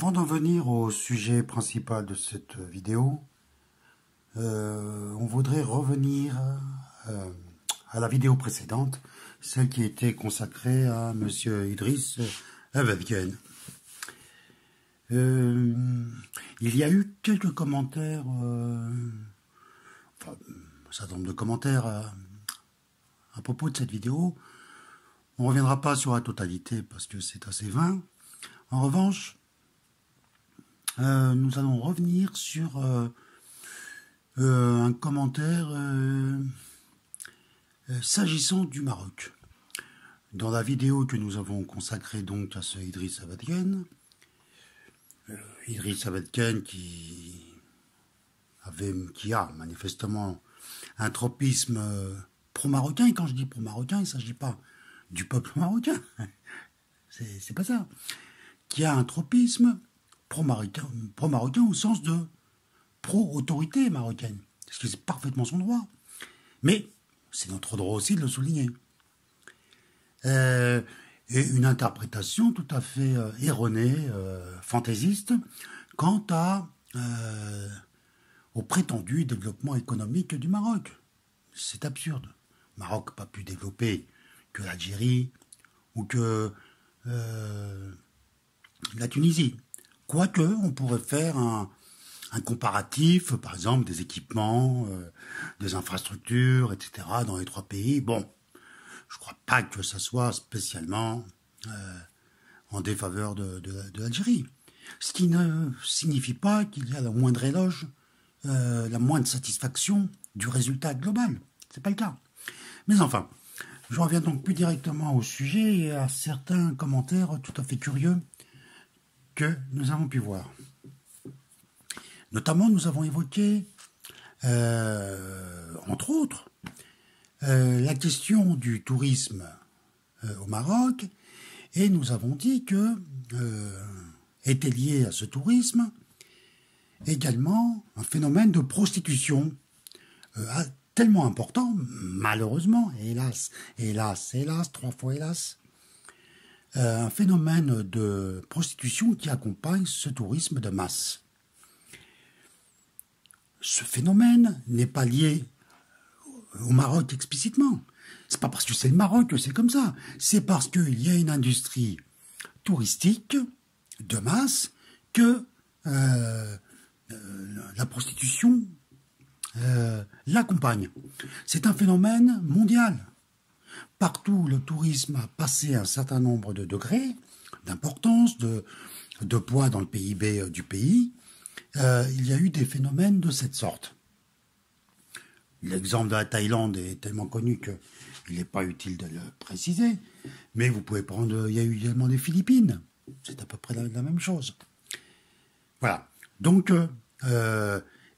Avant d'en venir au sujet principal de cette vidéo, on voudrait revenir à la vidéo précédente, celle qui était consacrée à Monsieur Idriss Avedken. Il y a eu quelques commentaires, enfin, un certain nombre de commentaires à propos de cette vidéo. On ne reviendra pas sur la totalité parce que c'est assez vain. En revanche, nous allons revenir sur un commentaire s'agissant du Maroc. Dans la vidéo que nous avons consacrée donc à ce Idriss Avedken, qui a manifestement un tropisme pro-marocain, et quand je dis pro-marocain, il ne s'agit pas du peuple marocain, c'est pas ça, qui a un tropisme pro-marocain au sens de pro-autorité marocaine, ce qui est parfaitement son droit, mais c'est notre droit aussi de le souligner. Et une interprétation tout à fait erronée, fantaisiste, quant au prétendu développement économique du Maroc. C'est absurde. Le Maroc n'a pas pu développer que l'Algérie ou que la Tunisie. Quoique, on pourrait faire un comparatif, par exemple, des équipements, des infrastructures, etc., dans les trois pays. Bon, je ne crois pas que ça soit spécialement en défaveur de l'Algérie. Ce qui ne signifie pas qu'il y a la moindre éloge, la moindre satisfaction du résultat global. Ce n'est pas le cas. Mais enfin, je reviens donc plus directement au sujet et à certains commentaires tout à fait curieux que nous avons pu voir. Notamment, nous avons évoqué, entre autres, la question du tourisme au Maroc, et nous avons dit que était lié à ce tourisme également un phénomène de prostitution tellement important, malheureusement, hélas, trois fois hélas, un phénomène de prostitution qui accompagne ce tourisme de masse. Ce phénomène n'est pas lié au Maroc explicitement. C'est pas parce que c'est le Maroc que c'est comme ça. C'est parce qu'il y a une industrie touristique de masse que la prostitution l'accompagne. C'est un phénomène mondial. Partout, le tourisme a passé un certain nombre de degrés d'importance, de poids dans le PIB du pays. Il y a eu des phénomènes de cette sorte. L'exemple de la Thaïlande est tellement connu qu'il n'est pas utile de le préciser, mais vous pouvez prendre, il y a eu également les Philippines, c'est à peu près la même chose. Voilà, donc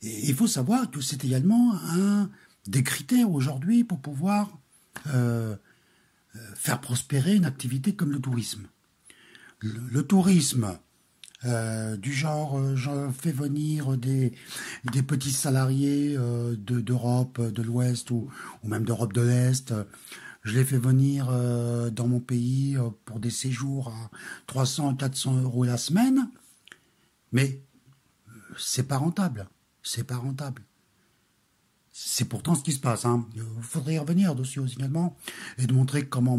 il faut savoir que c'est également un des critères aujourd'hui pour pouvoir faire prospérer une activité comme le tourisme. Le tourisme du genre, je fais venir des petits salariés d'Europe de l'Ouest ou même d'Europe de l'Est, je les fais venir dans mon pays pour des séjours à 300-400 € la semaine, mais c'est pas rentable, c'est pas rentable. C'est pourtant ce qui se passe. Hein. Il faudrait y revenir dessus également et de montrer comment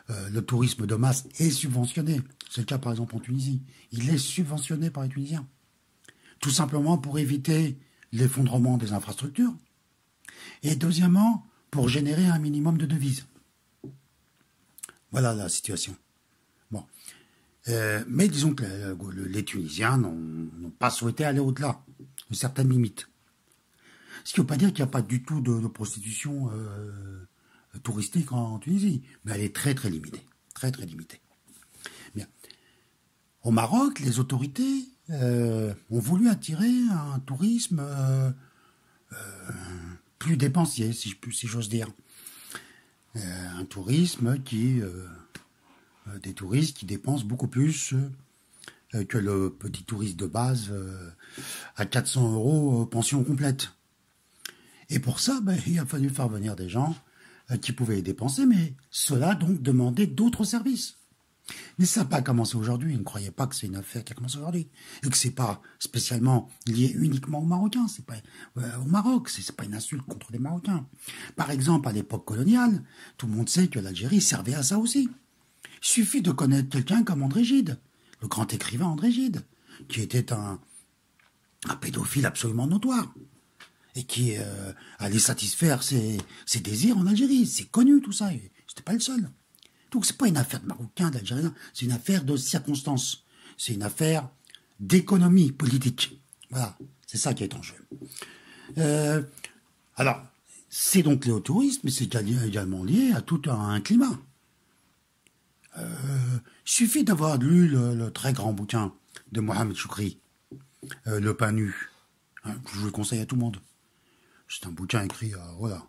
le tourisme de masse est subventionné. C'est le cas par exemple en Tunisie. Il est subventionné par les Tunisiens. Tout simplement pour éviter l'effondrement des infrastructures et deuxièmement pour générer un minimum de devises. Voilà la situation. Bon. Mais disons que les Tunisiens n'ont pas souhaité aller au-delà de certaines limites. Ce qui ne veut pas dire qu'il n'y a pas du tout de prostitution touristique en Tunisie, mais elle est très très limitée, très très limitée. Bien. Au Maroc, les autorités ont voulu attirer un tourisme plus dépensier, si j'ose dire, un tourisme des touristes qui dépensent beaucoup plus que le petit touriste de base à 400 € pension complète. Et pour ça, il a fallu faire venir des gens qui pouvaient y dépenser, mais cela donc demandait d'autres services. Mais ça n'a pas commencé aujourd'hui. Ne croyez pas que c'est une affaire qui a commencé aujourd'hui. Et que c'est pas spécialement lié uniquement aux Marocains. C'est pas au Maroc. C'est pas une insulte contre les Marocains. Par exemple, à l'époque coloniale, tout le monde sait que l'Algérie servait à ça aussi. Il suffit de connaître quelqu'un comme André Gide, le grand écrivain André Gide, qui était un pédophile absolument notoire et qui allait satisfaire ses désirs en Algérie. C'est connu tout ça. C'était pas le seul. Donc c'est pas une affaire de Marocains, d'Algériens, c'est une affaire de circonstances. C'est une affaire d'économie politique. Voilà, c'est ça qui est en jeu. Alors, c'est donc lié au tourisme, mais c'est également lié à tout un climat. Il suffit d'avoir lu le très grand bouquin de Mohamed Choukri, Le pain nu. Hein, je vous le conseille à tout le monde. C'est un bouquin écrit, voilà,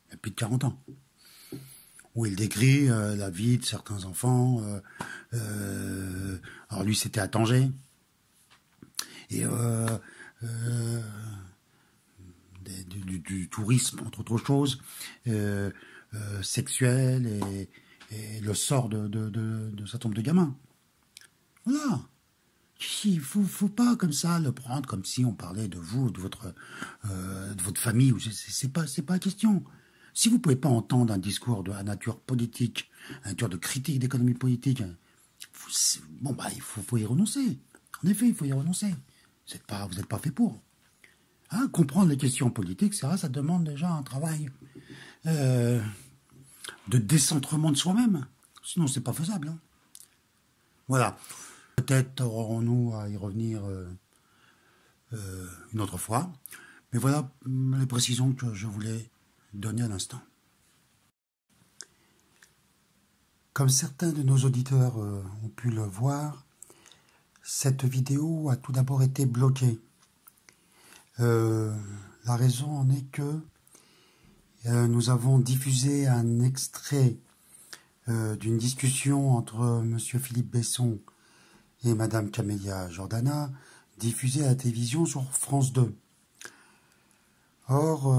il y a plus de 40 ans. Où il décrit la vie de certains enfants. Alors lui, c'était à Tanger. Et du tourisme, entre autres choses, sexuel et le sort de certain nombre de gamins. Voilà. Il faut pas comme ça le prendre comme si on parlait de vous, de votre famille. C'est pas la question. Si vous ne pouvez pas entendre un discours à nature politique, à nature de critique d'économie politique, bon bah il faut y renoncer. En effet, il faut y renoncer. Vous n'êtes pas fait pour. Hein, comprendre les questions politiques, ça demande déjà un travail de décentrement de soi-même. Sinon, c'est pas faisable. Hein. Voilà. Peut-être aurons-nous à y revenir une autre fois. Mais voilà les précisions que je voulais donner à l'instant. Comme certains de nos auditeurs ont pu le voir, cette vidéo a tout d'abord été bloquée. La raison en est que nous avons diffusé un extrait d'une discussion entre M. Philippe Besson et Mme Camélia Jordana, diffusée à la télévision sur France 2. Or,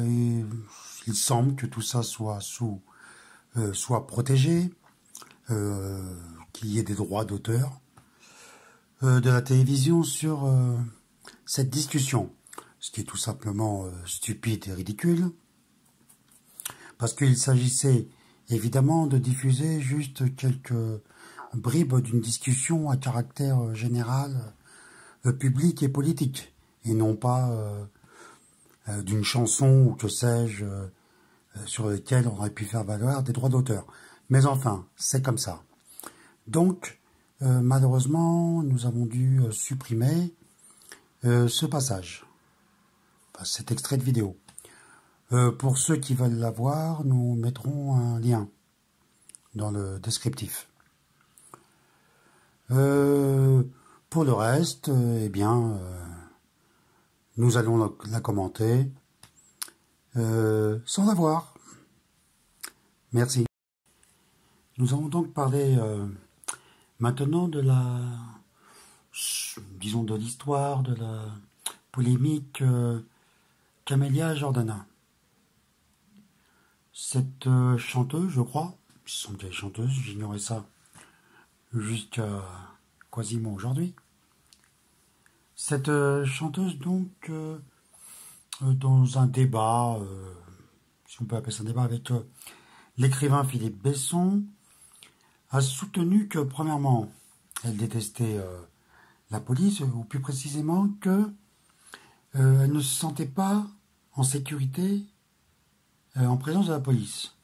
il semble que tout ça soit protégé, qu'il y ait des droits d'auteur de la télévision sur cette discussion, ce qui est tout simplement stupide et ridicule, parce qu'il s'agissait évidemment de diffuser juste quelques bribes d'une discussion à caractère général, public et politique, et non pas d'une chanson ou que sais-je, sur laquelle on aurait pu faire valoir des droits d'auteur. Mais enfin, c'est comme ça. Donc, malheureusement, nous avons dû supprimer ce passage, cet extrait de vidéo. Pour ceux qui veulent la voir, nous mettrons un lien dans le descriptif. Pour le reste, eh bien, nous allons la commenter sans la voir. Merci. Nous allons donc parler maintenant de disons de l'histoire, de la polémique Camélia Jordana. Cette chanteuse, je crois, il semble qu'elle est chanteuse, j'ignorais ça jusqu'à quasiment aujourd'hui. Cette chanteuse, donc, dans un débat, si on peut appeler ça un débat, avec l'écrivain Philippe Besson, a soutenu que, premièrement, elle détestait la police, ou plus précisément que elle ne se sentait pas en sécurité en présence de la police.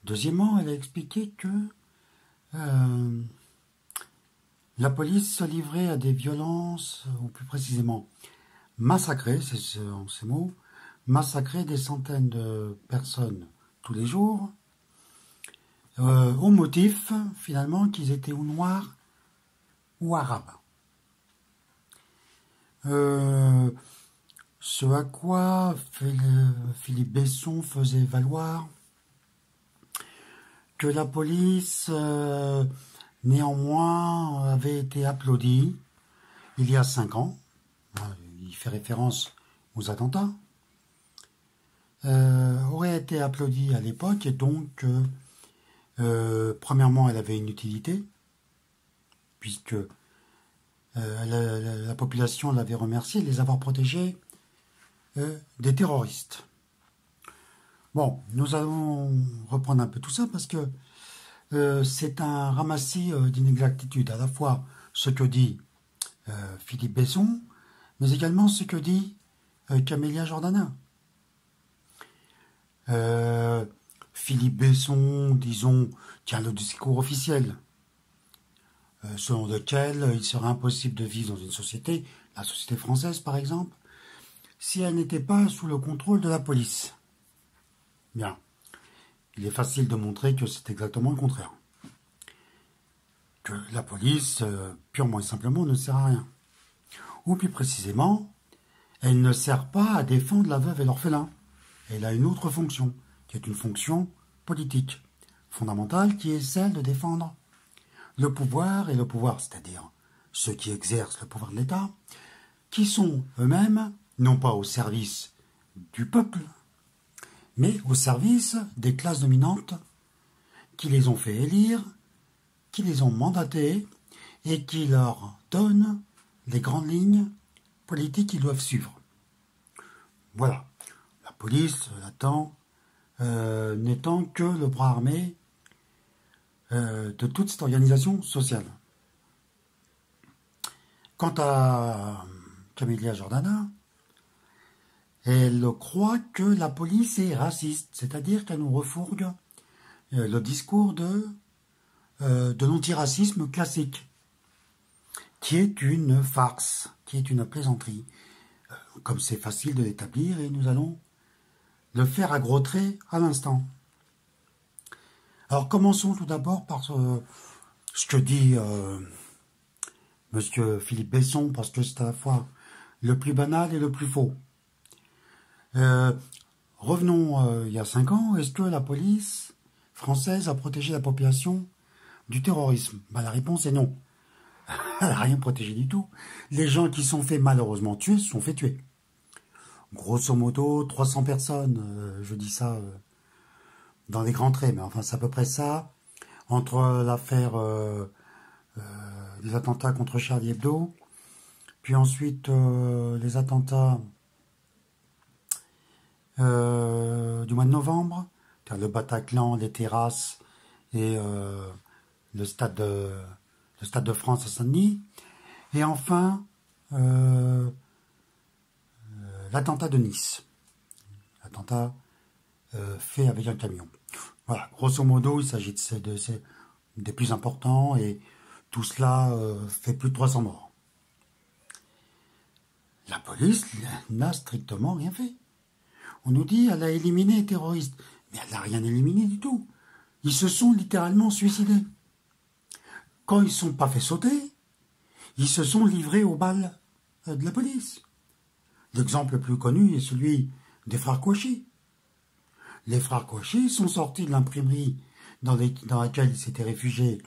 Deuxièmement, elle a expliqué que la police se livrait à des violences, ou plus précisément massacrer, c'est ces mots, massacrer des centaines de personnes tous les jours, au motif, finalement, qu'ils étaient ou noirs ou arabes. Ce à quoi Philippe Besson faisait valoir que la police, néanmoins, avait été applaudie il y a 5 ans. Il fait référence aux attentats. Aurait été applaudie à l'époque et donc Premièrement, elle avait une utilité, puisque la population l'avait remercié de les avoir protégés des terroristes. Bon, nous allons reprendre un peu tout ça parce que c'est un ramassis d'inexactitudes, à la fois ce que dit Philippe Besson, mais également ce que dit Camélia Jordana. Philippe Besson, disons, tient le discours officiel, selon lequel il serait impossible de vivre dans une société, la société française par exemple, si elle n'était pas sous le contrôle de la police. Bien, il est facile de montrer que c'est exactement le contraire. Que la police, purement et simplement, ne sert à rien. Ou plus précisément, elle ne sert pas à défendre la veuve et l'orphelin. Elle a une autre fonction, qui est une fonction politique, fondamentale, qui est celle de défendre le pouvoir, et le pouvoir, c'est-à-dire ceux qui exercent le pouvoir de l'État, qui sont eux-mêmes, non pas au service du peuple, mais au service des classes dominantes qui les ont fait élire, qui les ont mandatés et qui leur donnent les grandes lignes politiques qu'ils doivent suivre. Voilà. La police, là-dedans, n'étant que le bras armé de toute cette organisation sociale. Quant à Camélia Jordana, elle croit que la police est raciste, c'est-à-dire qu'elle nous refourgue le discours de l'antiracisme classique, qui est une farce, qui est une plaisanterie. Comme c'est facile de l'établir, et nous allons le faire à gros traits à l'instant. Alors commençons tout d'abord par ce que dit Monsieur Philippe Besson, parce que c'est à la fois le plus banal et le plus faux. Revenons il y a 5 ans, est-ce que la police française a protégé la population du terrorisme? La réponse est non. Elle n'a rien protégé du tout. Les gens qui sont fait malheureusement tuer se sont fait tuer. Grosso modo, 300 personnes, je dis ça dans les grands traits, mais enfin c'est à peu près ça, entre l'affaire des attentats contre Charlie Hebdo, puis ensuite les attentats du mois de novembre, le Bataclan, les terrasses et le stade de France à Saint-Denis, et enfin l'attentat de Nice, l'attentat fait avec un camion. Voilà, grosso modo, il s'agit des plus importants, et tout cela fait plus de 300 morts. La police n'a strictement rien fait. On nous dit qu'elle a éliminé les terroristes, mais elle n'a rien éliminé du tout. Ils se sont littéralement suicidés. Quand ils ne sont pas fait sauter, ils se sont livrés aux balles de la police. L'exemple le plus connu est celui des frères Kouachi. Les frères Kouachi sont sortis de l'imprimerie dans laquelle ils s'étaient réfugiés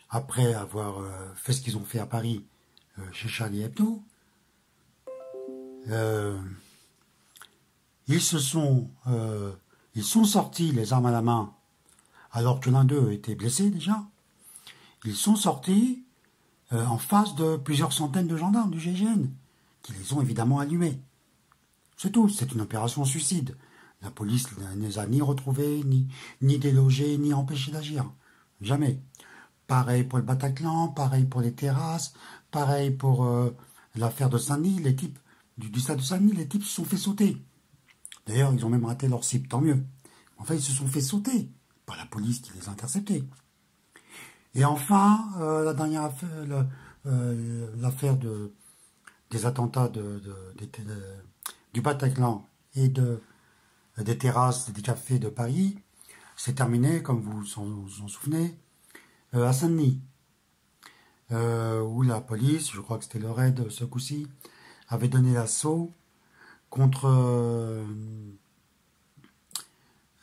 après avoir fait ce qu'ils ont fait à Paris chez Charlie Hebdo. Ils sont sortis les armes à la main alors que l'un d'eux était blessé déjà. Ils sont sortis en face de plusieurs centaines de gendarmes du GIGN qui les ont évidemment allumés. C'est tout, c'est une opération suicide. La police ne les a ni retrouvés, ni délogés, ni empêchés d'agir. Jamais. Pareil pour le Bataclan, pareil pour les terrasses, pareil pour l'affaire de Saint-Denis, les types du stade de Saint-Denis, les types se sont fait sauter. D'ailleurs, ils ont même raté leur cible, tant mieux. Enfin, ils se sont fait sauter par la police qui les a interceptés. Et enfin, la dernière affaire, l'affaire des attentats du Bataclan et des terrasses et des cafés de Paris, s'est terminé, comme vous vous en souvenez, à Saint-Denis, où la police, je crois que c'était le raid ce coup-ci, avait donné l'assaut contre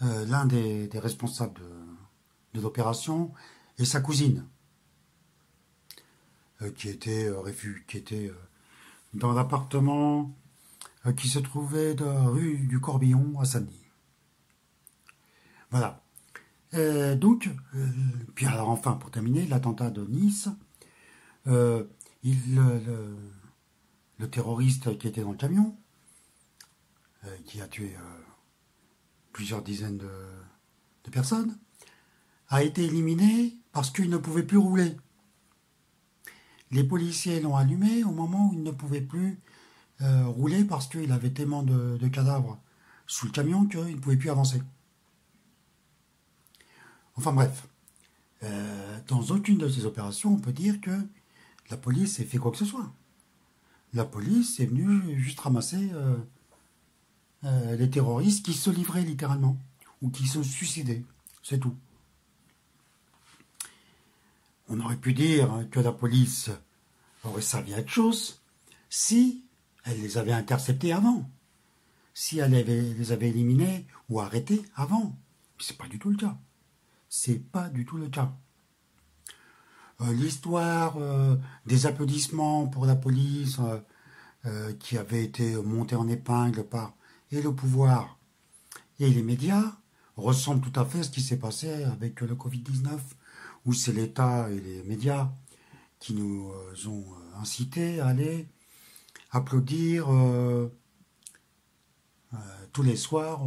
l'un des responsables de l'opération et sa cousine, qui était dans l'appartement qui se trouvait de rue du Corbillon à Saint-Denis. Voilà. Puis alors enfin, pour terminer, l'attentat de Nice, euh, il, le, le- le terroriste qui était dans le camion, qui a tué plusieurs dizaines de personnes, a été éliminé parce qu'il ne pouvait plus rouler. Les policiers l'ont allumé au moment où il ne pouvait plus rouler parce qu'il avait tellement de cadavres sous le camion qu'il ne pouvait plus avancer. Enfin bref, dans aucune de ces opérations, on peut dire que la police ait fait quoi que ce soit. La police est venue juste ramasser les terroristes qui se livraient littéralement ou qui se suicidaient. C'est tout. On aurait pu dire que la police aurait servi à quelque chose si elle les avait interceptés avant, si elle les avait éliminés ou arrêtés avant. Mais c'est pas du tout le cas. C'est pas du tout le cas. L'histoire des applaudissements pour la police qui avait été montée en épingle par et le pouvoir et les médias ressemble tout à fait à ce qui s'est passé avec le Covid-19, où c'est l'État et les médias qui nous ont incités à aller applaudir tous les soirs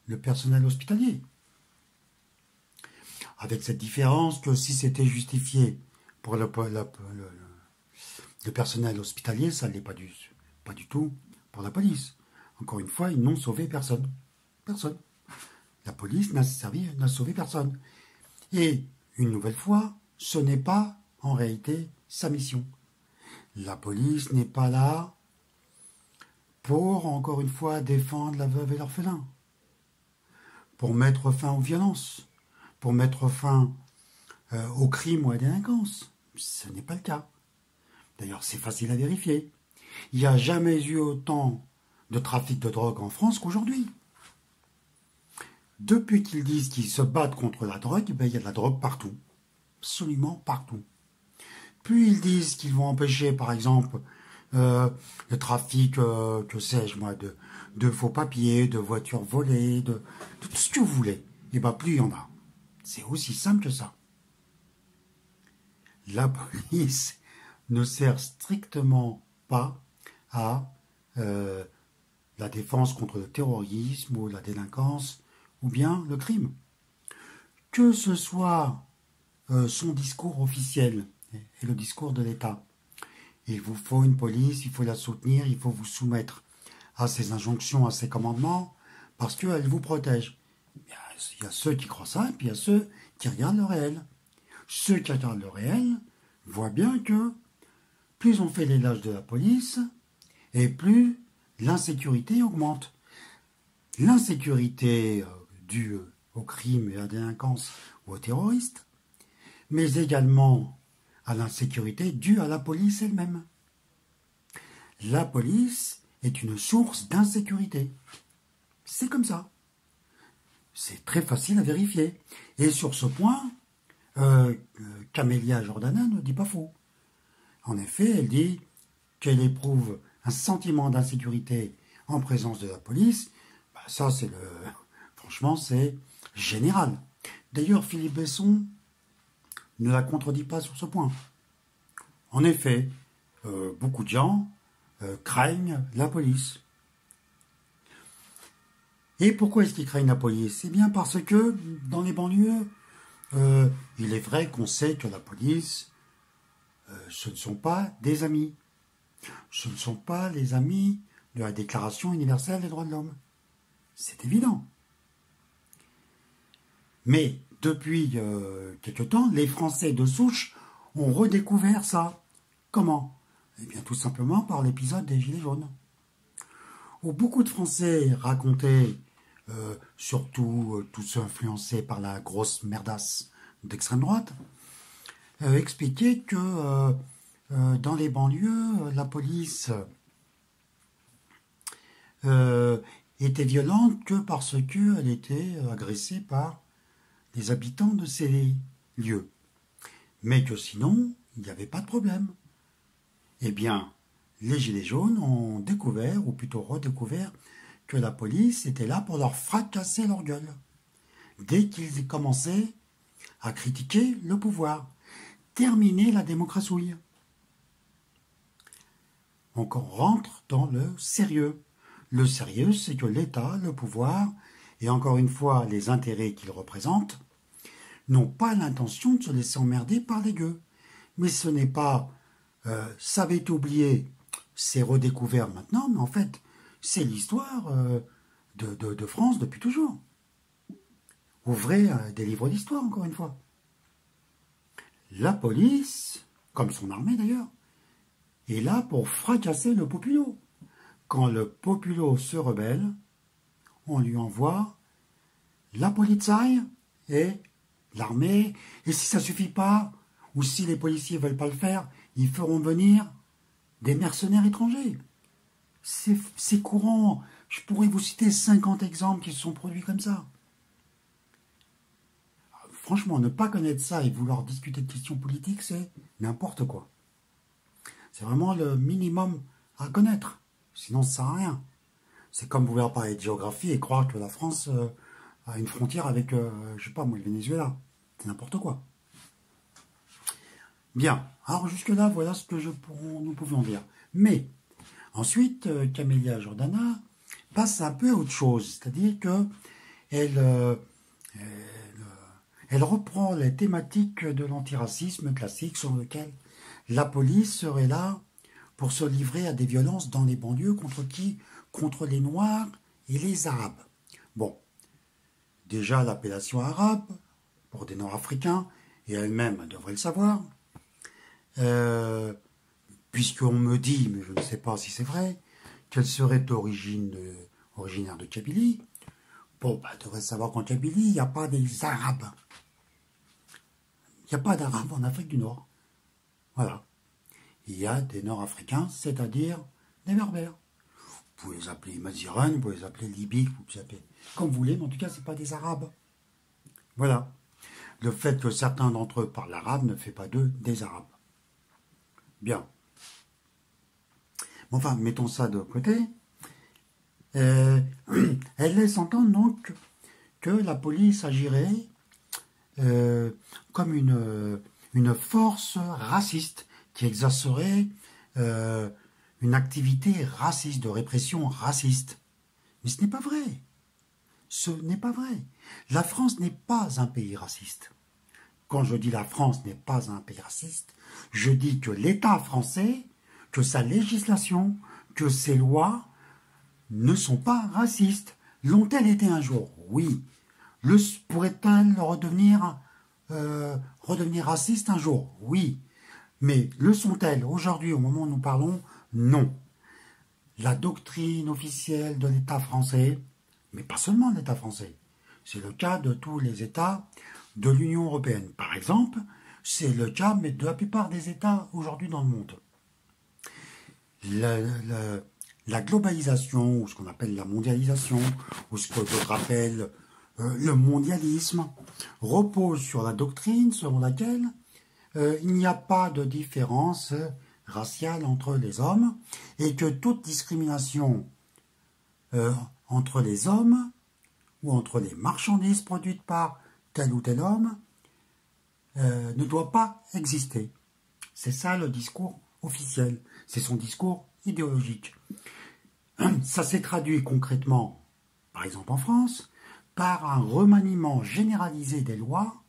le personnel hospitalier. Avec cette différence que si c'était justifié pour le personnel hospitalier, ça ne l'est pas du tout pour la police. Encore une fois, ils n'ont sauvé personne. Personne. La police n'a sauvé personne. Et, une nouvelle fois, ce n'est pas, en réalité, sa mission. La police n'est pas là pour, encore une fois, défendre la veuve et l'orphelin, pour mettre fin aux violences, pour mettre fin au crime ou à la délinquance. Ce n'est pas le cas. D'ailleurs, c'est facile à vérifier. Il n'y a jamais eu autant de trafic de drogue en France qu'aujourd'hui. Depuis qu'ils disent qu'ils se battent contre la drogue, ben, il y a de la drogue partout. Absolument partout. Puis ils disent qu'ils vont empêcher, par exemple, le trafic, que sais-je moi, de faux papiers, de voitures volées, de tout ce que vous voulez. Et bien plus il y en a. C'est aussi simple que ça. La police ne sert strictement pas à la défense contre le terrorisme ou la délinquance ou bien le crime. Que ce soit son discours officiel et le discours de l'État, il vous faut une police, il faut la soutenir, il faut vous soumettre à ses injonctions, à ses commandements, parce qu'elle vous protège. Il y a ceux qui croient ça, et puis il y a ceux qui regardent le réel. Ceux qui regardent le réel voient bien que plus on fait l'éloge de la police, et plus l'insécurité augmente. L'insécurité due au crime et à la délinquance ou aux terroristes, mais également à l'insécurité due à la police elle-même. La police est une source d'insécurité. C'est comme ça. C'est très facile à vérifier. Et sur ce point, Camélia Jordana ne dit pas faux. En effet, elle dit qu'elle éprouve un sentiment d'insécurité en présence de la police. Bah, ça, franchement, c'est général. D'ailleurs, Philippe Besson ne la contredit pas sur ce point. En effet, beaucoup de gens craignent la police. Et pourquoi est-ce qu'ils craignent la police? C'est bien parce que dans les banlieues, il est vrai qu'on sait que la police, ce ne sont pas des amis. Ce ne sont pas les amis de la Déclaration universelle des droits de l'homme. C'est évident. Mais depuis quelque temps, les Français de souche ont redécouvert ça. Comment? Eh bien tout simplement par l'épisode des Gilets jaunes, où beaucoup de Français racontaient, surtout tous ceux influencés par la grosse merdasse d'extrême droite, expliquaient que dans les banlieues, la police était violente que parce qu'elle était agressée par les habitants de ces lieux. Mais que sinon, il n'y avait pas de problème. Eh bien, les Gilets jaunes ont découvert, ou plutôt redécouvert, que la police était là pour leur fracasser leur gueule. dès qu'ils commençaient à critiquer le pouvoir. Terminer la démocratie. On rentre dans le sérieux. Le sérieux, c'est que l'État, le pouvoir, et encore une fois les intérêts qu'il représente, n'ont pas l'intention de se laisser emmerder par les gueux. Mais ce n'est pas ça avait été oublié, c'est redécouvert maintenant, mais en fait, c'est l'histoire de France depuis toujours. Ouvrez des livres d'histoire, encore une fois. La police, comme son armée d'ailleurs, est là pour fracasser le populo. Quand le populo se rebelle, on lui envoie la polizei et l'armée, et si ça ne suffit pas, ou si les policiers ne veulent pas le faire, ils feront venir des mercenaires étrangers. C'est courant. Je pourrais vous citer 50 exemples qui se sont produits comme ça. Franchement, ne pas connaître ça et vouloir discuter de questions politiques, c'est n'importe quoi. C'est vraiment le minimum à connaître. Sinon, ça ne sert à rien. C'est comme vouloir parler de géographie et croire que la France a une frontière avec, je sais pas moi, le Venezuela. C'est n'importe quoi. Bien. Alors jusque-là, voilà ce que nous pouvions dire. Mais, ensuite, Camélia Jordana passe un peu à autre chose. C'est-à-dire que elle reprend les thématiques de l'antiracisme classique sur lequel la police serait là pour se livrer à des violences dans les banlieues contre qui? Contre les Noirs et les Arabes. Bon, déjà l'appellation arabe pour des Nord-Africains, et elle-même devrait le savoir, puisqu'on me dit, mais je ne sais pas si c'est vrai, qu'elle serait originaire de Kabylie. Bon, elle devrait savoir qu'en Kabylie, il n'y a pas des Arabes. Il n'y a pas d'Arabes en Afrique du Nord. Voilà. Il y a des Nord-Africains, c'est-à-dire des Berbères. Vous pouvez les appeler Maziran, vous pouvez les appeler Libyques, vous pouvez les appeler comme vous voulez, mais en tout cas, ce n'est pas des Arabes. Voilà. Le fait que certains d'entre eux parlent arabe ne fait pas d'eux des Arabes. Bien. Bon, enfin, mettons ça de côté. Elle laisse entendre donc que la police agirait comme une force raciste qui exercerait une activité raciste, de répression raciste. Mais ce n'est pas vrai. Ce n'est pas vrai. La France n'est pas un pays raciste. Quand je dis la France n'est pas un pays raciste, je dis que l'État français, que sa législation, que ses lois ne sont pas racistes. L'ont-elles été un jour? Oui. Pourrait-elle redevenir raciste un jour? Oui. Mais le sont-elles aujourd'hui, au moment où nous parlons? Non. La doctrine officielle de l'État français, mais pas seulement de l'État français, c'est le cas de tous les États de l'Union européenne. Par exemple, c'est le cas mais de la plupart des États aujourd'hui dans le monde. La globalisation, ou ce qu'on appelle la mondialisation, ou ce que d'autres appellent le mondialisme, repose sur la doctrine selon laquelle il n'y a pas de différence raciale entre les hommes et que toute discrimination entre les hommes ou entre les marchandises produites par tel ou tel homme ne doit pas exister. C'est ça le discours officiel, c'est son discours idéologique. Ça s'est traduit concrètement, par exemple en France, par un remaniement généralisé des lois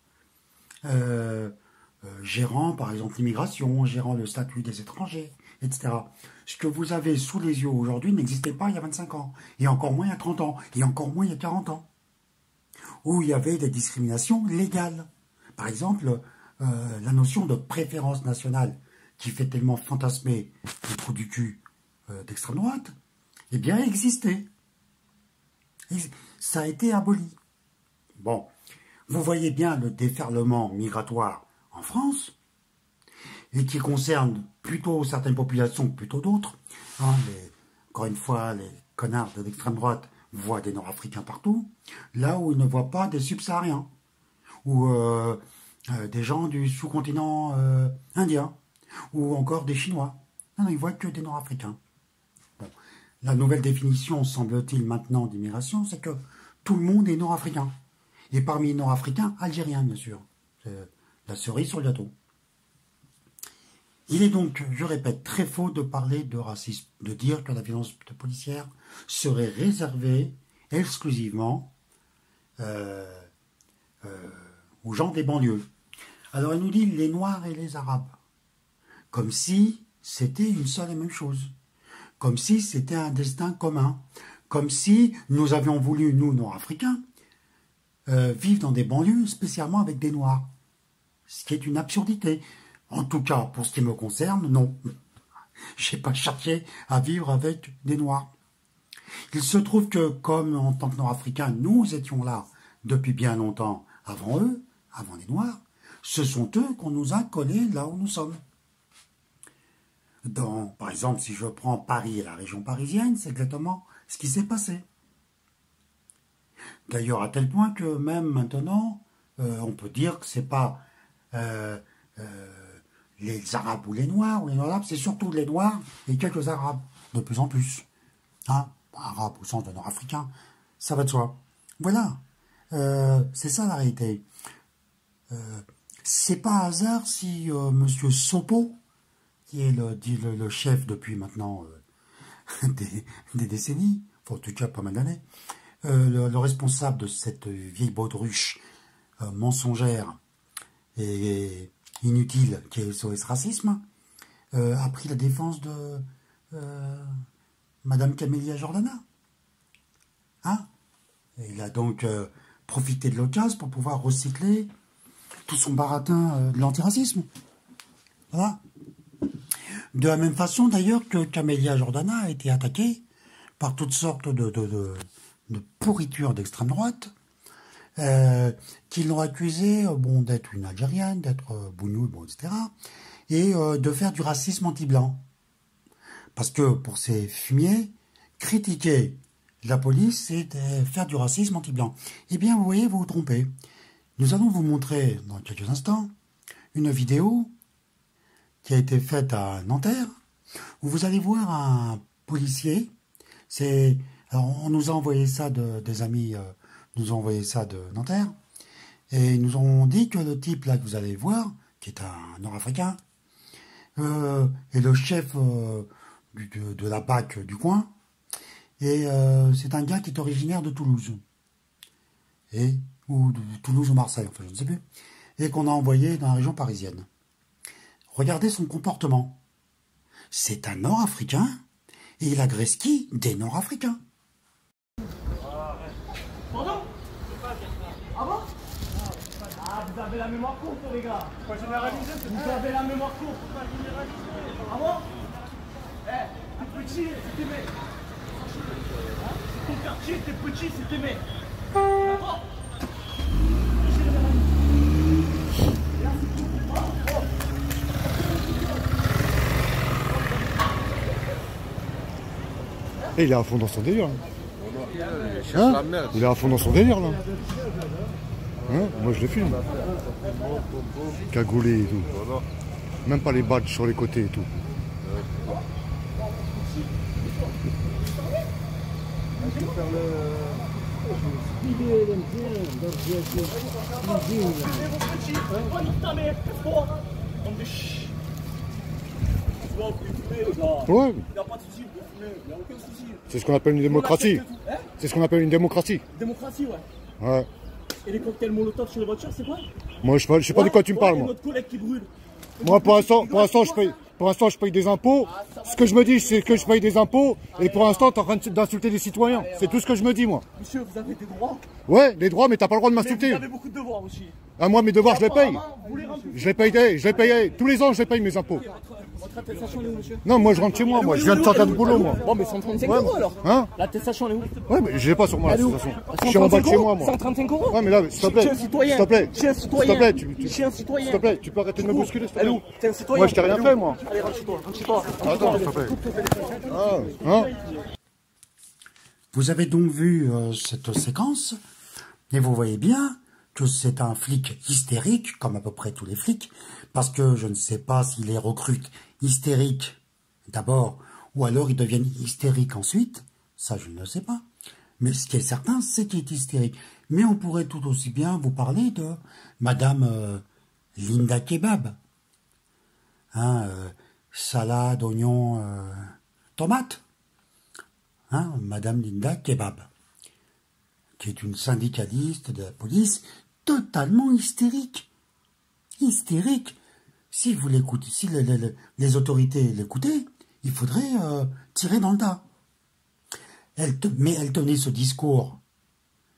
gérant par exemple l'immigration, gérant le statut des étrangers, etc. Ce que vous avez sous les yeux aujourd'hui n'existait pas il y a 25 ans, et encore moins il y a 30 ans, et encore moins il y a 40 ans, où il y avait des discriminations légales. Par exemple, la notion de préférence nationale, qui fait tellement fantasmer les trous du cul d'extrême droite, eh bien existait. Et ça a été aboli. Bon, vous voyez bien le déferlement migratoire en France, et qui concerne plutôt certaines populations que plutôt d'autres. Hein, encore une fois, les connards de l'extrême droite voient des Nord-Africains partout, là où ils ne voient pas des subsahariens, ou des gens du sous-continent indien, ou encore des Chinois. Non, ils voient que des Nord-Africains. Bon. La nouvelle définition, semble-t-il maintenant, d'immigration, c'est que tout le monde est Nord-Africain. Et parmi les Nord-Africains, algériens, bien sûr. C'est la cerise sur le gâteau. Il est donc, je répète, très faux de parler de racisme, de dire que la violence policière serait réservée exclusivement aux gens des banlieues. Alors il nous dit les Noirs et les Arabes, comme si c'était une seule et même chose, comme si c'était un destin commun, comme si nous avions voulu, nous, Nord-Africains, vivre dans des banlieues spécialement avec des Noirs, ce qui est une absurdité. En tout cas, pour ce qui me concerne, non. Je n'ai pas cherché à vivre avec des Noirs. Il se trouve que, comme en tant que Nord-Africains, nous étions là depuis bien longtemps avant eux, avant les Noirs, ce sont eux qu'on nous a collés là où nous sommes. Par exemple, si je prends Paris et la région parisienne, c'est exactement ce qui s'est passé. D'ailleurs, à tel point que même maintenant, on peut dire que c'est pas les Arabes ou les Noirs, c'est surtout les Noirs et quelques Arabes, de plus en plus. Hein, Arabes au sens de Nord-Africain, ça va de soi. Voilà, c'est ça la réalité. C'est pas hasard si Monsieur Sopo, qui est le chef depuis maintenant des décennies, enfin, en tout cas pas mal d'années, le responsable de cette vieille baudruche mensongère et inutile qui est SOS Racisme, a pris la défense de Madame Camélia Jordana. Hein? Et il a donc profité de l'occasion pour pouvoir recycler tout son baratin de l'antiracisme. Voilà. De la même façon d'ailleurs que Camélia Jordana a été attaquée par toutes sortes de pourritures d'extrême droite, qui l'ont accusée d'être une Algérienne, d'être bougnoule, etc., et de faire du racisme anti-blanc. Parce que pour ces fumiers, critiquer la police, c'est faire du racisme anti-blanc. Eh bien, vous voyez, vous vous trompez. Nous allons vous montrer dans quelques instants une vidéo qui a été faite à Nanterre, où vous allez voir un policier. Alors, on nous a envoyé ça des amis, nous ont envoyé ça de Nanterre, et ils nous ont dit que le type là que vous allez voir, qui est un Nord-Africain, est le chef de la BAC du coin, et c'est un gars qui est originaire de Toulouse, ou de Toulouse ou Marseille, enfin je ne sais plus, et qu'on a envoyé dans la région parisienne. Regardez son comportement. C'est un Nord-Africain, et il agresse qui? Des Nord-Africains. Pardon? Ah bon? Ah, vous avez la mémoire courte, les gars. Faut pas généraliser, vous avez la mémoire courte. Faut pas généraliser. Ah bon? T'es petit, c'est tes mecs. C'est ton quartier, t'es petit, c'est tes mecs. D'accord? Et il est à fond dans son délire. Hein, il est à fond dans son délire là. Hein, moi je le filme. Cagoulé et tout. Même pas les badges sur les côtés et tout. Ouais. C'est ce qu'on appelle une démocratie. C'est ce qu'on appelle une démocratie. Démocratie, ouais. Ouais. Et les cocktails Molotov sur les voitures, c'est quoi? Moi, je sais pas de quoi tu me parles, moi. Notre collègue qui brûle. Moi, pour l'instant, je paye des impôts. Ce que je me dis, c'est que je paye des impôts. Et pour l'instant, t'es en train d'insulter les citoyens. C'est tout ce que je me dis, moi. Monsieur, vous avez des droits. Ouais, des droits, mais t'as pas le droit de Mais m'insulter. vous avez beaucoup de devoirs aussi. Ah, moi, mes devoirs, je les paye. Vous les remplissez. Je les paye. Tous les ans, je les paye mes impôts. Votre attestation, elle est où, monsieur? Non, moi, je rentre chez moi. Moi, je viens de sortir de boulot, moi. Bon, mais 135 Ouais, euros alors. Hein? L'attestation, elle est où? Ouais, mais je l'ai pas sur moi, Elle est où? l'attestation. Je suis en bas de chez moi, moi. 135 euros. Ouais, mais là, s'il te plaît. Je suis un citoyen. S'il te plaît. Je suis un citoyen. S'il te plaît, Je suis un citoyen. S'il te plaît, tu peux arrêter de me bousculer, s'il te Elle est plaît. où? T'es un citoyen. Moi, je t'ai rien fait, moi. Allez, rentre chez toi. Rentre chez toi. Attends, s'il te plaît. Ah, hein? Vous avez donc vu cette séquence, et vous voyez bien que c'est un flic hystérique, comme à peu près tous les flics, parce que je ne sais pas s'il les recrute hystériques d'abord, ou alors ils deviennent hystériques ensuite, ça je ne le sais pas. Mais ce qui est certain, c'est qu'il est hystérique. Mais on pourrait tout aussi bien vous parler de Madame Linda Kebab. Hein, salade, oignon, tomate. Hein, Madame Linda Kebab, qui est une syndicaliste de la police totalement hystérique. Hystérique. Si vous l'écoutez, si les autorités l'écoutaient, il faudrait tirer dans le tas. Mais elle tenait ce discours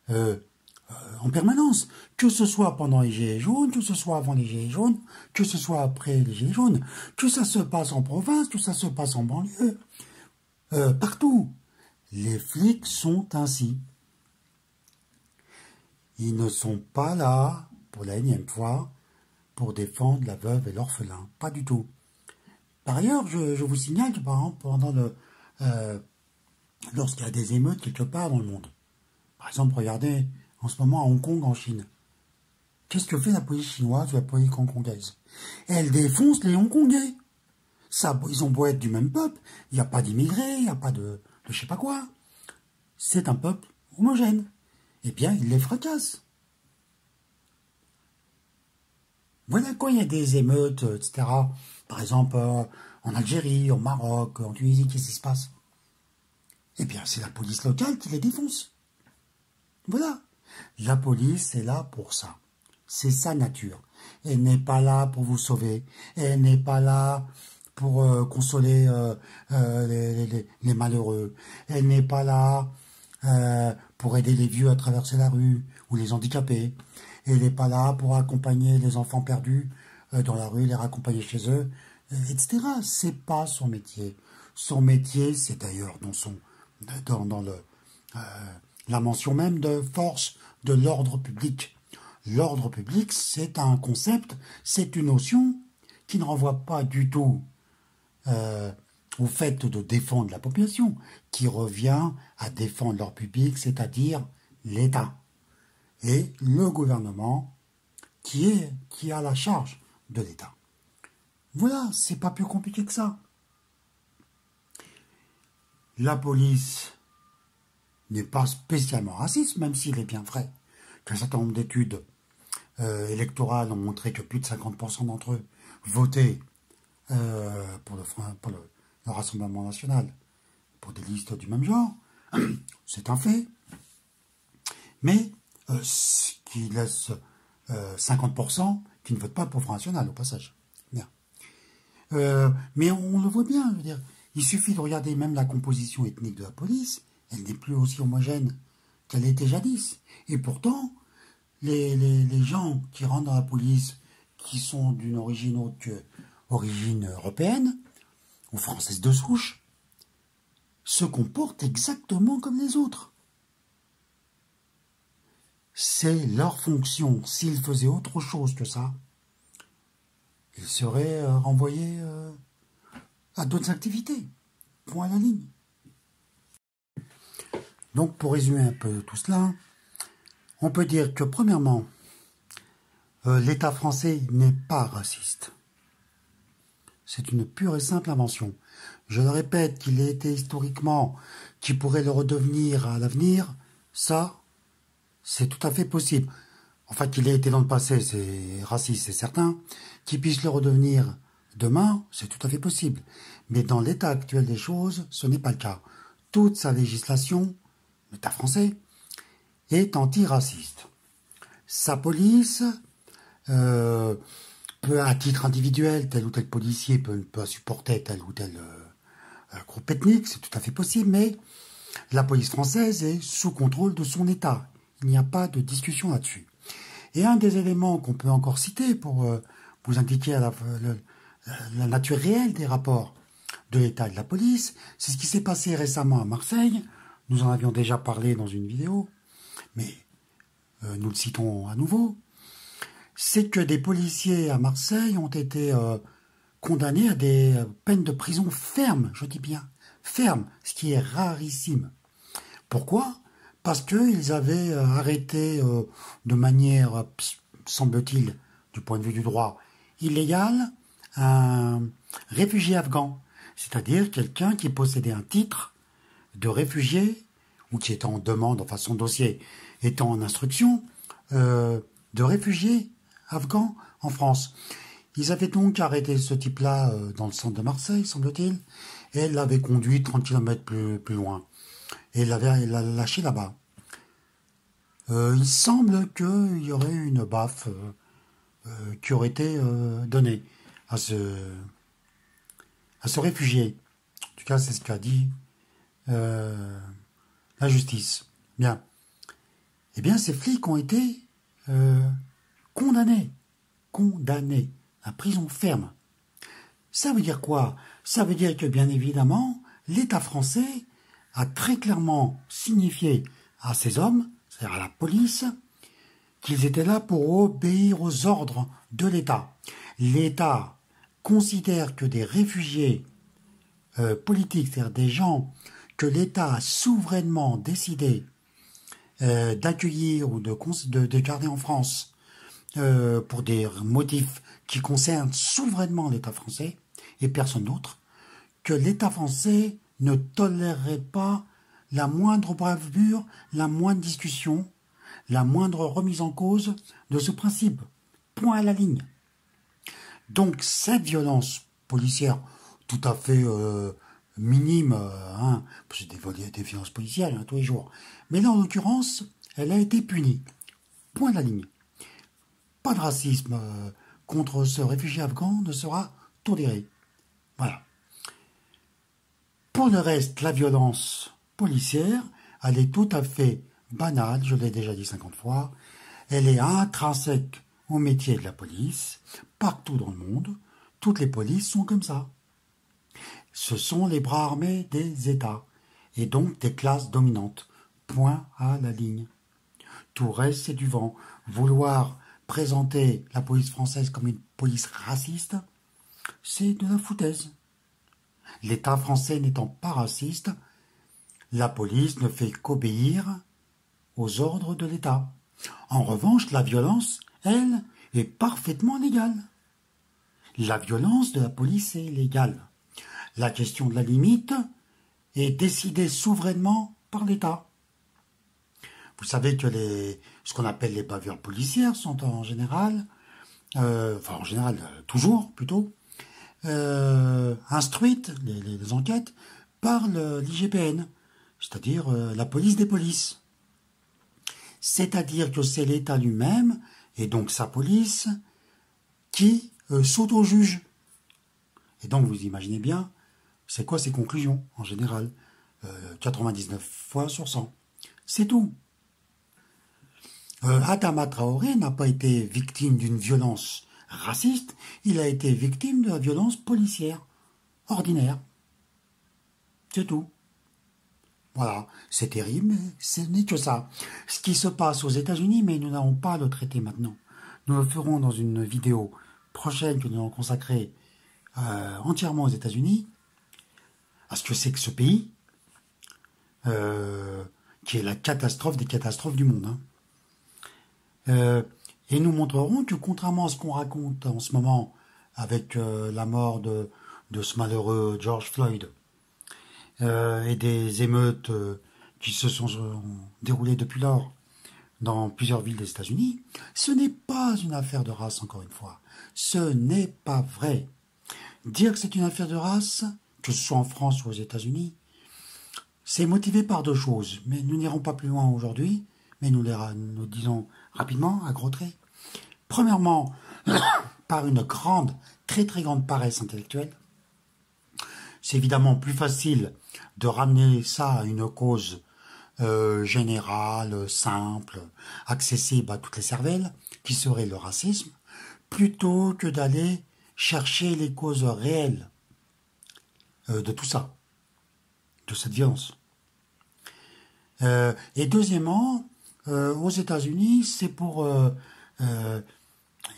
en permanence, que ce soit pendant les Gilets jaunes, que ce soit avant les Gilets jaunes, que ce soit après les Gilets jaunes, que ça se passe en province, que ça se passe en banlieue, partout. Les flics sont ainsi. Ils ne sont pas là, pour la énième fois, pour défendre la veuve et l'orphelin. Pas du tout. Par ailleurs, je vous signale que, par exemple, pendant lorsqu'il y a des émeutes quelque part dans le monde, par exemple, regardez en ce moment à Hong Kong, en Chine, qu'est-ce que fait la police chinoise ou la police hongkongaise? Elle défonce les Hongkongais. Ça, ils ont beau être du même peuple, il n'y a pas d'immigrés, il n'y a pas de je sais pas quoi. C'est un peuple homogène. Eh bien, ils les fracassent. Voilà, quand il y a des émeutes, etc., par exemple en Algérie, au Maroc, en Tunisie, qu'est-ce qui se passe? Eh bien, c'est la police locale qui les défonce. Voilà. La police est là pour ça. C'est sa nature. Elle n'est pas là pour vous sauver. Elle n'est pas là pour consoler les malheureux. Elle n'est pas là pour aider les vieux à traverser la rue ou les handicapés. Elle n'est pas là pour accompagner les enfants perdus dans la rue, les raccompagner chez eux, etc. C'est pas son métier. Son métier, c'est d'ailleurs dans la mention même de force de l'ordre public. L'ordre public, c'est un concept, c'est une notion qui ne renvoie pas du tout au fait de défendre la population, qui revient à défendre l'ordre public, c'est-à-dire l'État et le gouvernement qui a la charge de l'État. Voilà, c'est pas plus compliqué que ça. La police n'est pas spécialement raciste, même s'il est bien vrai qu'un certain nombre d'études électorales ont montré que plus de 50% d'entre eux votaient pour le Rassemblement national, pour des listes du même genre. C'est un fait. Mais ce qui laisse 50% qui ne votent pas pour le Front National, au passage. Bien. Mais on le voit bien, je veux dire. Il suffit de regarder même la composition ethnique de la police, elle n'est plus aussi homogène qu'elle était jadis. Et pourtant, les gens qui rentrent dans la police, qui sont d'une origine autre que origine européenne, ou française de souche, se comportent exactement comme les autres. C'est leur fonction. S'ils faisaient autre chose que ça, ils seraient renvoyés à d'autres activités. Point à la ligne. Donc, pour résumer un peu tout cela, on peut dire que, premièrement, l'État français n'est pas raciste. C'est une pure et simple invention. Je le répète, qu'il ait été historiquement, qu'il pourrait le redevenir à l'avenir, ça, c'est tout à fait possible. Enfin, qu'il ait été dans le passé, c'est raciste, c'est certain. Qu'il puisse le redevenir demain, c'est tout à fait possible. Mais dans l'état actuel des choses, ce n'est pas le cas. Toute sa législation, l'État français, est antiraciste. Sa police peut, à titre individuel, tel ou tel policier peut supporter tel ou tel groupe ethnique, c'est tout à fait possible, mais la police française est sous contrôle de son État. Il n'y a pas de discussion là-dessus. Et un des éléments qu'on peut encore citer pour vous indiquer la nature réelle des rapports de l'État et de la police, c'est ce qui s'est passé récemment à Marseille. Nous en avions déjà parlé dans une vidéo, mais nous le citons à nouveau. C'est que des policiers à Marseille ont été condamnés à des peines de prison fermes, je dis bien fermes, ce qui est rarissime. Pourquoi ? Parce qu'ils avaient arrêté de manière, semble-t-il, du point de vue du droit, illégale, un réfugié afghan, c'est-à-dire quelqu'un qui possédait un titre de réfugié, ou qui était en demande, enfin son dossier étant en instruction de réfugiés afghans en France. Ils avaient donc arrêté ce type-là dans le centre de Marseille, semble-t-il, et l'avaient conduit 30 km plus loin. Et l'a lâché là-bas. Il semble qu'il y aurait une baffe qui aurait été donnée à ce réfugié. En tout cas, c'est ce qu'a dit la justice. Bien. Eh bien, ces flics ont été condamnés à prison ferme. Ça veut dire quoi? Ça veut dire que, bien évidemment, l'État français a très clairement signifié à ces hommes, c'est-à-dire à la police, qu'ils étaient là pour obéir aux ordres de l'État. L'État considère que des réfugiés politiques, c'est-à-dire des gens que l'État a souverainement décidé d'accueillir ou de garder en France pour des motifs qui concernent souverainement l'État français et personne d'autre, que l'État français ne tolérerait pas la moindre bravure, la moindre discussion, la moindre remise en cause de ce principe. Point à la ligne. Donc cette violence policière, tout à fait minime, c'est des violences policières tous les jours, mais là en l'occurrence, elle a été punie. Point à la ligne. Pas de racisme contre ce réfugié afghan ne sera toléré. Voilà. Pour le reste, la violence policière, elle est tout à fait banale, je l'ai déjà dit 50 fois. Elle est intrinsèque au métier de la police, partout dans le monde. Toutes les polices sont comme ça. Ce sont les bras armés des États, et donc des classes dominantes. Point à la ligne. Tout reste, c'est du vent. Vouloir présenter la police française comme une police raciste, c'est de la foutaise. L'État français n'étant pas raciste, la police ne fait qu'obéir aux ordres de l'État. En revanche, la violence, elle, est parfaitement légale. La violence de la police est légale. La question de la limite est décidée souverainement par l'État. Vous savez que ce qu'on appelle les bavures policières sont en général, toujours plutôt, instruites, les enquêtes, par l'IGPN, c'est-à-dire la police des polices. C'est-à-dire que c'est l'État lui-même, et donc sa police, qui s'auto-juge. Et donc vous imaginez bien, c'est quoi ses conclusions, en général 99 fois sur 100. C'est tout. Adama Traoré n'a pas été victime d'une violence raciste, il a été victime de la violence policière, ordinaire. C'est tout. Voilà, c'est terrible, mais ce n'est que ça. Ce qui se passe aux États-Unis, mais nous n'allons pas le traiter maintenant. Nous le ferons dans une vidéo prochaine que nous allons consacrer entièrement aux États-Unis, à ce que c'est que ce pays, qui est la catastrophe des catastrophes du monde. Et nous montrerons que contrairement à ce qu'on raconte en ce moment avec la mort de ce malheureux George Floyd et des émeutes qui se sont déroulées depuis lors dans plusieurs villes des États-Unis, ce n'est pas une affaire de race, encore une fois. Ce n'est pas vrai. Dire que c'est une affaire de race, que ce soit en France ou aux États-Unis, c'est motivé par deux choses. Mais nous n'irons pas plus loin aujourd'hui, mais nous disons rapidement, à gros traits. Premièrement, par une grande, très très grande paresse intellectuelle. C'est évidemment plus facile de ramener ça à une cause générale, simple, accessible à toutes les cervelles, qui serait le racisme, plutôt que d'aller chercher les causes réelles de tout ça, de cette violence. Et deuxièmement, aux États-Unis, c'est pour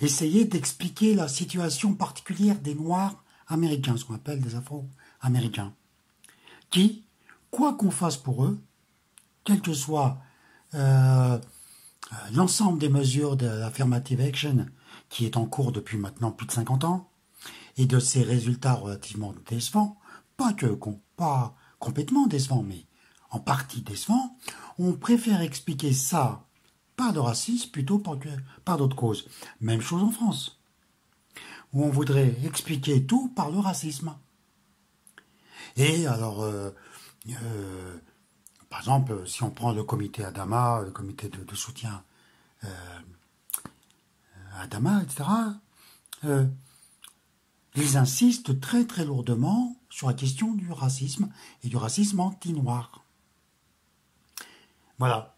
essayer d'expliquer la situation particulière des Noirs américains, ce qu'on appelle des Afro-Américains, qui, quoi qu'on fasse pour eux, quel que soit l'ensemble des mesures de l'affirmative action qui est en cours depuis maintenant plus de 50 ans, et de ses résultats relativement décevants, pas complètement décevants, mais en partie décevants, on préfère expliquer ça par le racisme plutôt par d'autres causes. Même chose en France, où on voudrait expliquer tout par le racisme. Et alors, par exemple, si on prend le comité Adama, le comité de soutien Adama, etc., ils insistent très très lourdement sur la question du racisme et du racisme anti-noir. Voilà.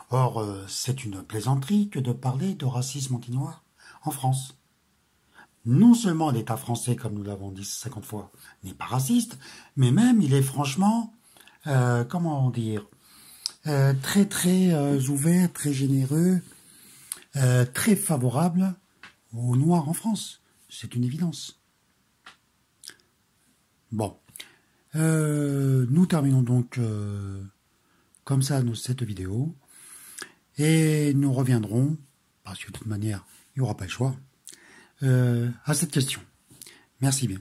Or, c'est une plaisanterie que de parler de racisme anti-noir en France. Non seulement l'État français, comme nous l'avons dit 50 fois, n'est pas raciste, mais même il est franchement, comment dire, très très ouvert, très généreux, très favorable aux Noirs en France. C'est une évidence. Bon. Nous terminons donc comme ça cette vidéo. Et nous reviendrons, parce que de toute manière, il n'y aura pas le choix, à cette question. Merci bien.